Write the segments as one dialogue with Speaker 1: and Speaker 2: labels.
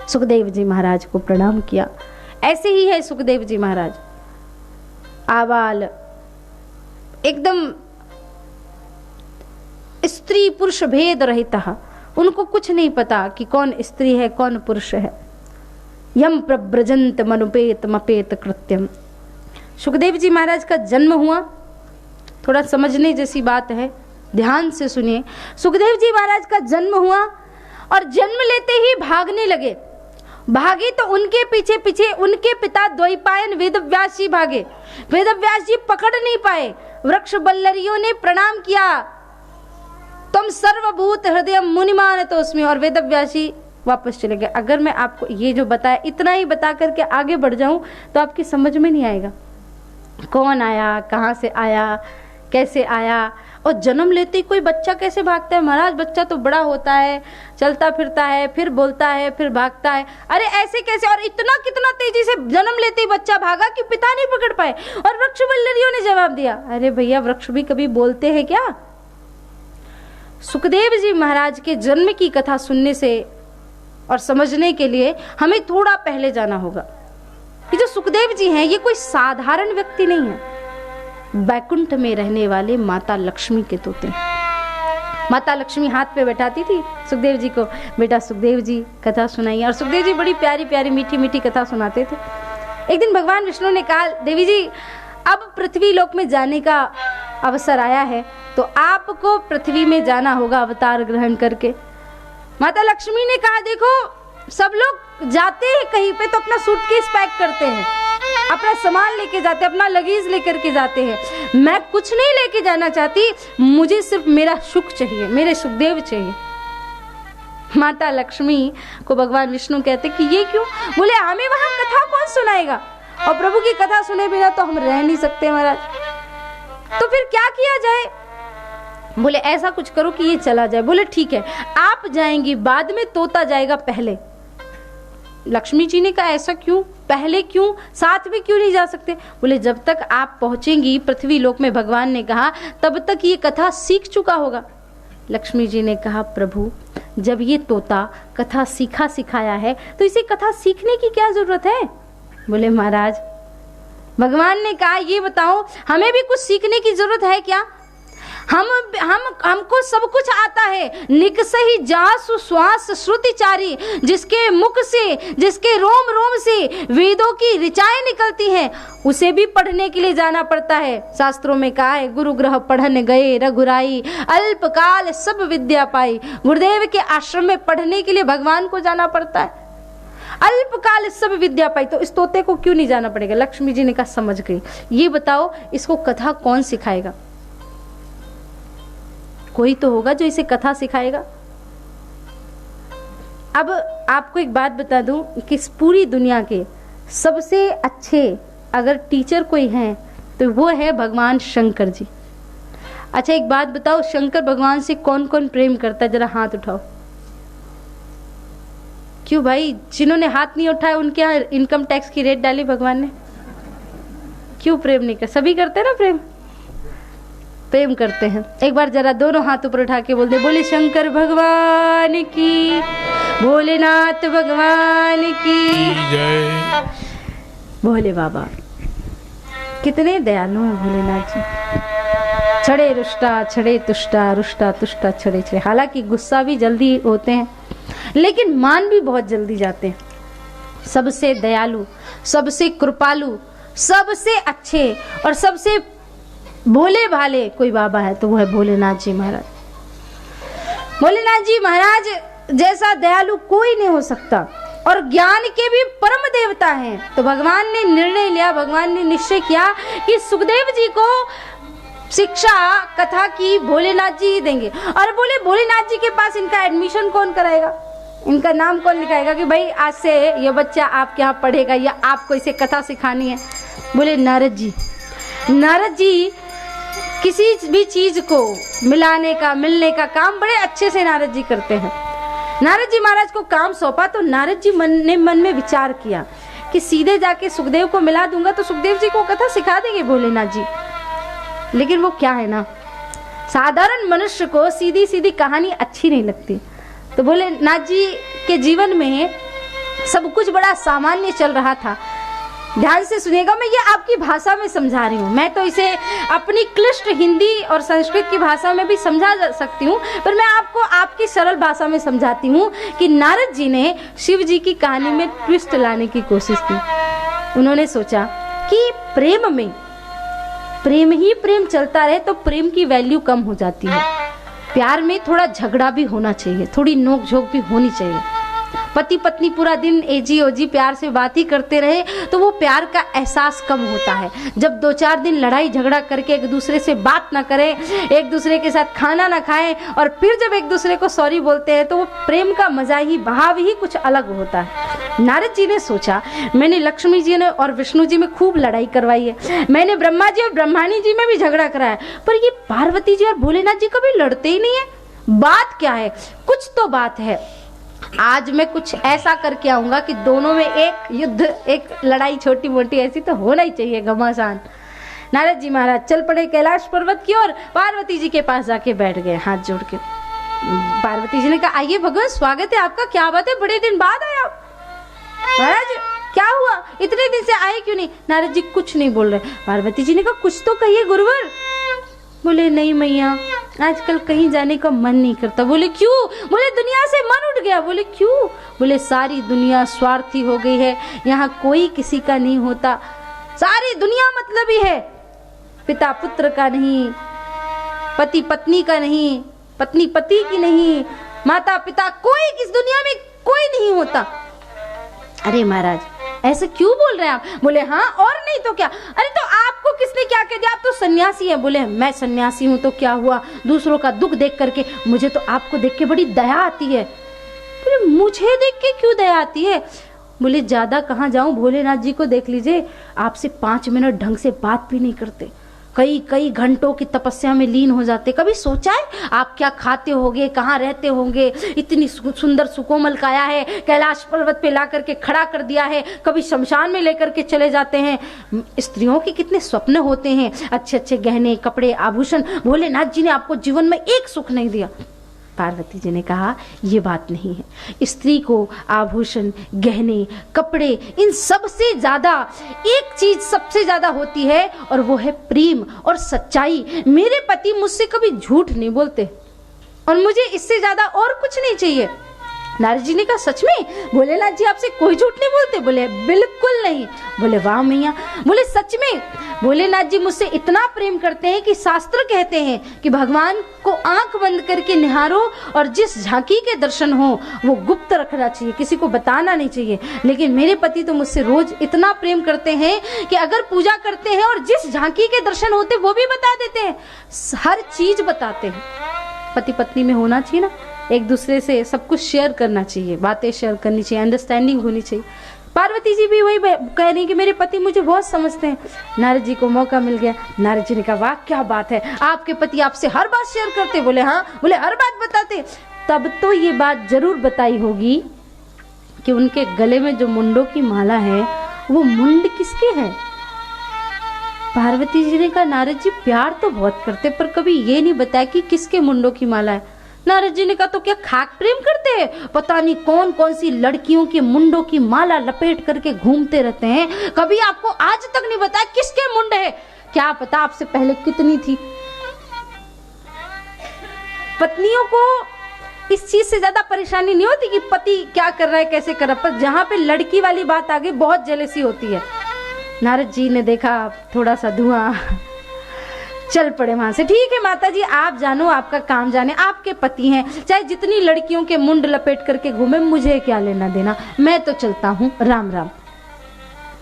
Speaker 1: सुखदेव जी महाराज को प्रणाम किया। ऐसे ही है सुखदेव जी महाराज, आबाल, एकदम स्त्री पुरुष भेद रहता, उनको कुछ नहीं पता कि कौन स्त्री है कौन पुरुष है। यम प्रव्रजंत मनुपेत मपेत कृत्यम। सुखदेव जी महाराज का जन्म हुआ, थोड़ा समझने जैसी बात है, ध्यान से सुनिए। सुखदेव जी महाराज का जन्म हुआ और जन्म लेते ही भागने लगे। भागे तो उनके पीछे पीछे उनके पिता द्वैपायन वेदव्यास जी भागे। वेदव्यास जी पकड़ नहीं पाए। वृक्ष बल्लरियों ने प्रणाम किया, तुम सर्वभूत हृदय मुनिमान तो उसमें, और वेदव्यास जी वापस चले गए। अगर मैं आपको ये जो बताया इतना ही बता करके आगे बढ़ जाऊं तो आपकी समझ में नहीं आएगा कौन आया, कहां से आया, कैसे आया। और जन्म लेते ही कोई बच्चा कैसे भागता है महाराज? बच्चा तो बड़ा होता है, चलता फिरता है, फिर बोलता है, फिर भागता है। अरे ऐसे कैसे? और इतना कितना तेजी से जन्म लेते ही बच्चा भागा कि पिता नहीं पकड़ पाए। और वृक्ष बल्लरियों ने जवाब दिया, अरे भैया वृक्ष भी कभी बोलते हैं क्या? सुखदेव जी महाराज के जन्म की कथा सुनने से और समझने के लिए हमें थोड़ा पहले जाना होगा। ये जो सुखदेव जी हैं ये कोई साधारण व्यक्ति नहीं है, बैकुंठ में रहने वाले माता लक्ष्मी के तोते। माता लक्ष्मी हाथ पे बैठाती थी सुखदेव जी को, बेटा सुखदेव जी कथा सुनाइए। और सुखदेव जी बड़ी प्यारी प्यारी मीठी मीठी कथा सुनाते थे। एक दिन भगवान विष्णु ने कहा, देवी जी अब पृथ्वी लोक में जाने का अवसर आया है, तो आपको पृथ्वी में जाना होगा अवतार ग्रहण करके। माता लक्ष्मी ने कहा, देखो सब लोग जाते हैं कहीं पे तो अपना सूटकेस पैक करते हैं, अपना सामान लेके जाते हैं, अपना लगेज लेकर के जाते हैं। मैं कुछ नहीं लेके जाना चाहती, मुझे सिर्फ मेरा सुख चाहिए, मेरे सुखदेव चाहिए। माता लक्ष्मी को भगवान विष्णु कहते कि ये क्यों? बोले हमें वहां कथा कौन सुनाएगा, और प्रभु की कथा सुने बिना तो हम रह नहीं सकते महाराज। तो फिर क्या किया जाए? बोले ऐसा कुछ करो कि ये चला जाए। बोले ठीक है, आप जाएंगी बाद में, तोता जाएगा पहले। लक्ष्मी जी ने कहा ऐसा क्यों, पहले क्यों, साथ में क्यों नहीं जा सकते? बोले जब तक आप पहुंचेंगी पृथ्वी लोक में, भगवान ने कहा, तब तक ये कथा सीख चुका होगा। लक्ष्मी जी ने कहा, प्रभु जब ये तोता कथा सीखा सिखाया है तो इसे कथा सीखने की क्या जरूरत है? बोले महाराज भगवान ने कहा, ये बताओ हमें भी कुछ सीखने की जरूरत है क्या? हमको सब कुछ आता है। निकसहि जासु श्वास श्रुतिचारी, जिसके मुख से, जिसके रोम रोम से वेदों की ऋचाएं निकलती हैं, उसे भी पढ़ने के लिए जाना पड़ता है। शास्त्रों में कहा है, गुरु ग्रह पढ़न गए रघुराई, अल्पकाल सब विद्या पाई। गुरुदेव के आश्रम में पढ़ने के लिए भगवान को जाना पड़ता है। अल्पकाल सब विद्या पाई, तो इस तोते को क्यों नहीं जाना पड़ेगा? लक्ष्मी जी ने कहा समझ गई। ये बताओ इसको कथा कौन सिखाएगा? कोई तो होगा जो इसे कथा सिखाएगा। अब आपको एक बात बता दूं कि इस पूरी दुनिया के सबसे अच्छे अगर टीचर कोई हैं तो वो है भगवान शंकर जी। अच्छा एक बात बताओ, शंकर भगवान से कौन कौन प्रेम करता है? जरा हाथ उठाओ। क्यों भाई, जिन्होंने हाथ नहीं उठाया उनके यहाँ इनकम टैक्स की रेट डाली भगवान ने? क्यों प्रेम नहीं कर? सभी करते हैं ना प्रेम करते हैं। एक बार जरा दोनों हाथ ऊपर उठा के बोल दे, बोले शंकर भगवान की, भोलेनाथ भगवान की जय। भोले बाबा कितने दयालु हैं भोलेनाथ जी। छड़े रुष्टा छड़े तुष्टा, रुष्टा तुष्टा छड़े छड़े। हालांकि गुस्सा भी जल्दी होते हैं लेकिन मान भी बहुत जल्दी जाते हैं। सबसे दयालु, सबसे कृपालु, सबसे अच्छे और सबसे भोले भाले कोई बाबा है तो वो है भोलेनाथ जी महाराज। भोलेनाथ जी महाराज जैसा दयालु कोई नहीं हो सकता और ज्ञान के भी परम देवता हैं। तो भगवान ने निर्णय लिया, भगवान ने निश्चय किया कि सुखदेव जी को शिक्षा कथा की भोलेनाथ जी ही देंगे। और बोले भोलेनाथ जी के पास इनका एडमिशन कौन कराएगा, इनका नाम कौन लिखाएगा कि भाई आज से ये बच्चा आपके यहाँ पढ़ेगा या आपको इसे कथा सिखानी है? बोले नारद जी। नारद जी किसी भी चीज को मिलाने का, मिलने का काम बड़े अच्छे से नारद जी करते हैं। नारद जी महाराज को काम सौंपा तो नारद जी मन में विचार किया कि सीधे जाके सुखदेव को मिला दूंगा तो सुखदेव जी को कथा सिखा देंगे भोलेनाथ जी। लेकिन वो क्या है ना, साधारण मनुष्य को सीधी सीधी कहानी अच्छी नहीं लगती। तो भोलेनाथ जी के जीवन में सब कुछ बड़ा सामान्य चल रहा था। ध्यान से सुनिएगा, मैं ये आपकी भाषा में समझा रही हूँ। मैं तो इसे अपनी क्लिष्ट हिंदी और संस्कृत की भाषा में भी समझा जा सकती हूँ, पर मैं आपको आपकी सरल भाषा में समझाती हूँ कि नारद जी ने शिव जी की कहानी में ट्विस्ट लाने की कोशिश की। उन्होंने सोचा कि प्रेम में प्रेम ही प्रेम चलता रहे तो प्रेम की वैल्यू कम हो जाती है। प्यार में थोड़ा झगड़ा भी होना चाहिए, थोड़ी नोक झोंक भी होनी चाहिए। पति पत्नी पूरा दिन एजी ओजी प्यार से बात ही करते रहे तो वो प्यार का एहसास कम होता है। जब 2-4 दिन लड़ाई झगड़ा करके एक दूसरे से बात ना करें, एक दूसरे के साथ खाना ना खाएं और फिर जब एक दूसरे को सॉरी बोलते हैं तो वो प्रेम का मजा ही, भाव ही कुछ अलग होता है। नारद जी ने सोचा, मैंने लक्ष्मी जी ने और विष्णु जी में खूब लड़ाई करवाई है, मैंने ब्रह्मा जी और ब्रह्माणी जी में भी झगड़ा कराया, पर ये पार्वती जी और भोलेनाथ जी कभी लड़ते ही नहीं है। बात क्या है? कुछ तो बात है। आज मैं कुछ ऐसा करके आऊंगा कि दोनों में एक युद्ध, एक लड़ाई छोटी मोटी ऐसी तो होना ही चाहिए, घमासान। नारद जी महाराज चल पड़े कैलाश पर्वत की ओर। पार्वती जी के पास जाके बैठ गए हाथ जोड़ के। पार्वती जी ने कहा, आइए भगवान, स्वागत है आपका, क्या बात है, बड़े दिन बाद आया महाराज, क्या हुआ, इतने दिन से आए क्यों नहीं? नारद जी कुछ नहीं बोल रहे। पार्वती जी ने कहा, कुछ तो कहिए गुरुवर। बोले, नहीं मैया, आजकल कहीं जाने का मन नहीं करता। बोले, क्यों? बोले, दुनिया से मन उठ गया। बोले, क्यों? बोले, सारी दुनिया स्वार्थी हो गई है, यहाँ कोई किसी का नहीं होता, सारी दुनिया मतलबी है, पिता पुत्र का नहीं, पति पत्नी का नहीं, पत्नी पति की नहीं, माता पिता, कोई इस दुनिया में कोई नहीं होता। अरे महाराज, ऐसे क्यों बोल रहे हैं आप? बोले, हाँ और नहीं तो क्या। अरे तो आपको किसने क्या कह दिया, आप तो सन्यासी हैं। बोले, मैं सन्यासी हूँ तो क्या हुआ, दूसरों का दुख देख करके मुझे तो आपको देख के बड़ी दया आती है। बोले, मुझे देख के क्यों दया आती है? बोले, ज्यादा कहाँ जाऊं, भोलेनाथ जी को देख लीजिए, आपसे 5 मिनट ढंग से बात भी नहीं करते, कई घंटों की तपस्या में लीन हो जाते। कभी सोचा है आप क्या खाते होंगे, कहाँ रहते होंगे? इतनी सुंदर सुकोमल काया है, कैलाश पर्वत पे ला करके खड़ा कर दिया है, कभी शमशान में लेकर के चले जाते हैं। स्त्रियों के कितने स्वप्न होते हैं, अच्छे अच्छे गहने, कपड़े, आभूषण। भोलेनाथ जी ने आपको जीवन में एक सुख नहीं दिया। पार्वती जी ने कहा, ये बात नहीं है, स्त्री को आभूषण, गहने, कपड़े, इन सब से ज्यादा एक चीज सबसे ज्यादा होती है और वो है प्रेम और सच्चाई। मेरे पति मुझसे कभी झूठ नहीं बोलते और मुझे इससे ज्यादा और कुछ नहीं चाहिए। नारद जी ने कहा, सच में भोलेनाथ जी आपसे कोई झूठ नहीं बोलते? बोले, बिल्कुल नहीं। बोले, वाह मैया। बोले, सच में भोलेनाथ जी मुझसे इतना प्रेम करते हैं कि शास्त्र कहते हैं कि भगवान को आंख बंद करके निहारो और जिस झांकी के दर्शन हो वो गुप्त रखना चाहिए, किसी को बताना नहीं चाहिए। लेकिन मेरे पति तो मुझसे रोज इतना प्रेम करते हैं कि अगर पूजा करते हैं और जिस झांकी के दर्शन होते वो भी बता देते हैं, हर चीज बताते हैं। पति पत्नी में होना चाहिए ना, एक दूसरे से सब कुछ शेयर करना चाहिए, बातें शेयर करनी चाहिए, अंडरस्टैंडिंग होनी चाहिए। पार्वती जी भी वही कह रही कि मेरे पति मुझे बहुत समझते हैं। नारद जी को मौका मिल गया। नारद जी ने कहा, वाह क्या बात है, आपके पति आपसे हर बात शेयर करते? बोले, हाँ। बोले, हर बात बताते? तब तो ये बात जरूर बताई होगी कि उनके गले में जो मुंडों की माला है वो मुंड किसके है? पार्वती जी ने कहा, नारद जी प्यार तो बहुत करते पर कभी ये नहीं बताया कि किसके मुंडों की माला है। नारद जी ने कहा, तो क्या खाक प्रेम करते हैं? पता नहीं कौन कौन सी लड़कियों के मुंडों की माला लपेट करके घूमते रहते हैं, कभी आपको आज तक नहीं बताया किसके मुंड है? क्या पता आपसे पहले कितनी थी। पत्नियों को इस चीज से ज्यादा परेशानी नहीं होती कि पति क्या कर रहा है, कैसे कर रहा है, पर जहां पे लड़की वाली बात आ गई बहुत जेलसी होती है। नारद जी ने देखा थोड़ा सा धुआं, चल पड़े वहां से। ठीक है माता जी, आप जानो, आपका काम जाने, आपके पति हैं, चाहे जितनी लड़कियों के मुंड लपेट करके घूमे, मुझे क्या लेना देना, मैं तो चलता हूँ, राम राम।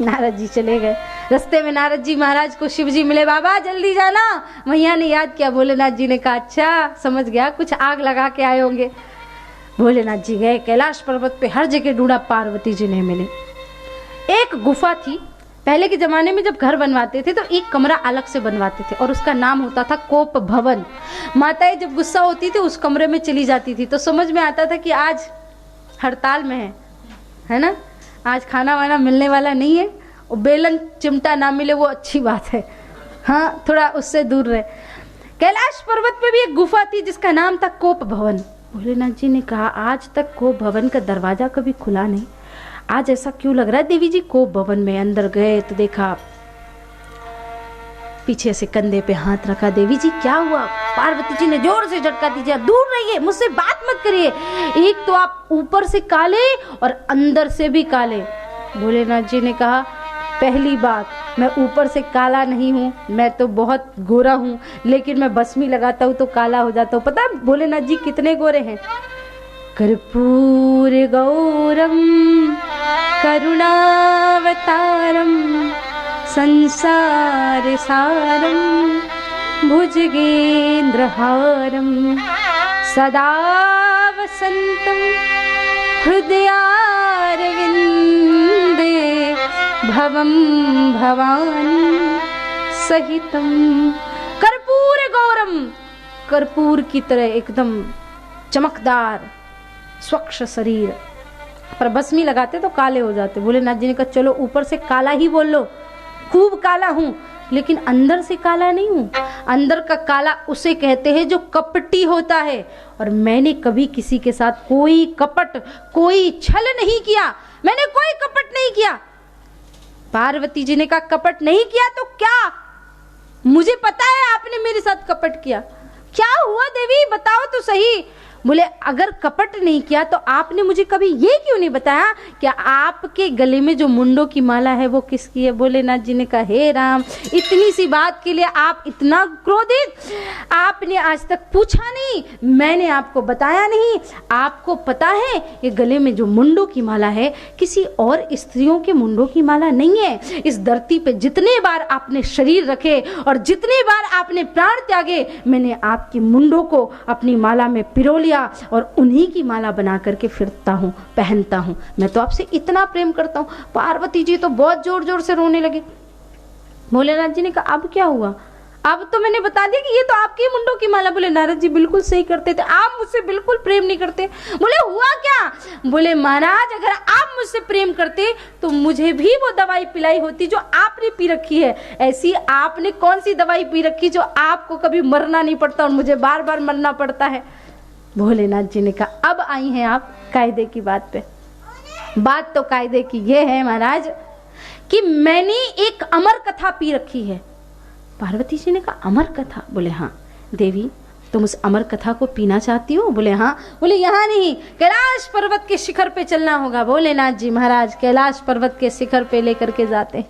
Speaker 1: नारद जी चले गए। रास्ते में नारद जी महाराज को शिव जी मिले। बाबा जल्दी जाना। मैया ने याद किया। भोलेनाथ जी ने कहा, अच्छा समझ गया, कुछ आग लगा के आए होंगे। भोलेनाथ जी गए कैलाश पर्वत पे, हर जगह ढूंढा, पार्वती जी नहीं मिली। एक गुफा थी, पहले के जमाने में जब घर बनवाते थे तो एक कमरा अलग से बनवाते थे और उसका नाम होता था कोप भवन। माताएं जब गुस्सा होती थी उस कमरे में चली जाती थी तो समझ में आता था कि आज हड़ताल में है ना, आज खाना वाना मिलने वाला नहीं है, और बेलन चिमटा ना मिले वो अच्छी बात है, हाँ थोड़ा उससे दूर रहे। कैलाश पर्वत पे भी एक गुफा थी जिसका नाम था कोप भवन। भोलेनाथ जी ने कहा, आज तक कोप भवन का दरवाजा कभी खुला नहीं, आज ऐसा क्यों लग रहा है देवी जी? कोप भवन में अंदर गए तो देखा पीछे से कंधे पे हाथ रखा। देवी जी क्या हुआ? पार्वती जी ने जोर से झटका दीजिए, दूर रहिए, मुझसे बात मत करिए। एक तो आप ऊपर से काले और अंदर से भी काले। भोलेनाथ जी ने कहा, पहली बात, मैं ऊपर से काला नहीं हूँ, मैं तो बहुत गोरा हूँ, लेकिन मैं भस्मी लगाता हूँ तो काला हो जाता हूँ। पता है भोलेनाथ जी कितने गोरे हैं? कर्पूर गौरम करुणावतारम संसार सारम भुजगेंद्रहारम सदा वसंतम हृदयारविंदे भवम भवानी सहितम। कर्पूर गौरम, कर्पूर की तरह एकदम चमकदार स्वच्छ शरीर, पर भस्मी लगाते तो काले हो जाते। भोलेनाथ जी ने कहा चलो ऊपर से काला ही बोल लो, खूब काला हूं, लेकिन अंदर से काला नहीं हूं। अंदर का काला उसे कहते हैं जो कपटी होता है, और मैंने कभी किसी के साथ कोई कपट, कोई छल नहीं किया, मैंने कोई कपट नहीं किया। पार्वती जी ने कहा कपट नहीं किया तो क्या? मुझे पता है आपने मेरे साथ कपट किया। क्या हुआ देवी बताओ तो सही। बोले अगर कपट नहीं किया तो आपने मुझे कभी ये क्यों नहीं बताया कि आपके गले में जो मुंडों की माला है वो किसकी है? भोलेनाथ जी ने कहा हे राम, इतनी सी बात के लिए आप इतना क्रोधित? आपने आज तक पूछा नहीं, मैंने आपको बताया नहीं। आपको पता है ये गले में जो मुंडों की माला है किसी और स्त्रियों के मुंडों की माला नहीं है। इस धरती पे जितने बार आपने शरीर रखे और जितने बार आपने प्राण त्यागे, मैंने आपकी मुंडों को अपनी माला में पिरो लिया और उन्हीं की माला बना करके फिरता हूँ, पहनता हूँ। मैं तो आपसे इतना प्रेम करता हूँ। पार्वती जी तो बहुत जोर जोर से रोने लगे। भोलेनाथ जी ने कहा अब क्या हुआ? अब तो मैंने बता दिया कि ये तो आपकी मुंडों की माला। बोले नारद जी बिल्कुल सही करते थे, आप मुझसे बिल्कुल प्रेम नहीं करते। बोले हुआ क्या? बोले महाराज अगर आप मुझसे प्रेम करते तो मुझे भी वो दवाई पिलाई होती जो आपने पी रखी है। ऐसी आपने कौन सी दवाई पी रखी जो आपको कभी मरना नहीं पड़ता और मुझे बार बार मरना पड़ता है? भोलेनाथ जी ने कहा अब आई हैं आप कायदे की बात पे। बात तो कायदे की ये है महाराज कि मैंने एक अमर कथा पी रखी है। पार्वती जी ने कहा अमर कथा? बोले हाँ। देवी तुम उस अमर कथा को पीना चाहती हो? बोले हाँ। बोले यहाँ नहीं, कैलाश पर्वत के शिखर पे चलना होगा। भोलेनाथ जी महाराज कैलाश पर्वत के शिखर पे लेकर के जाते हैं।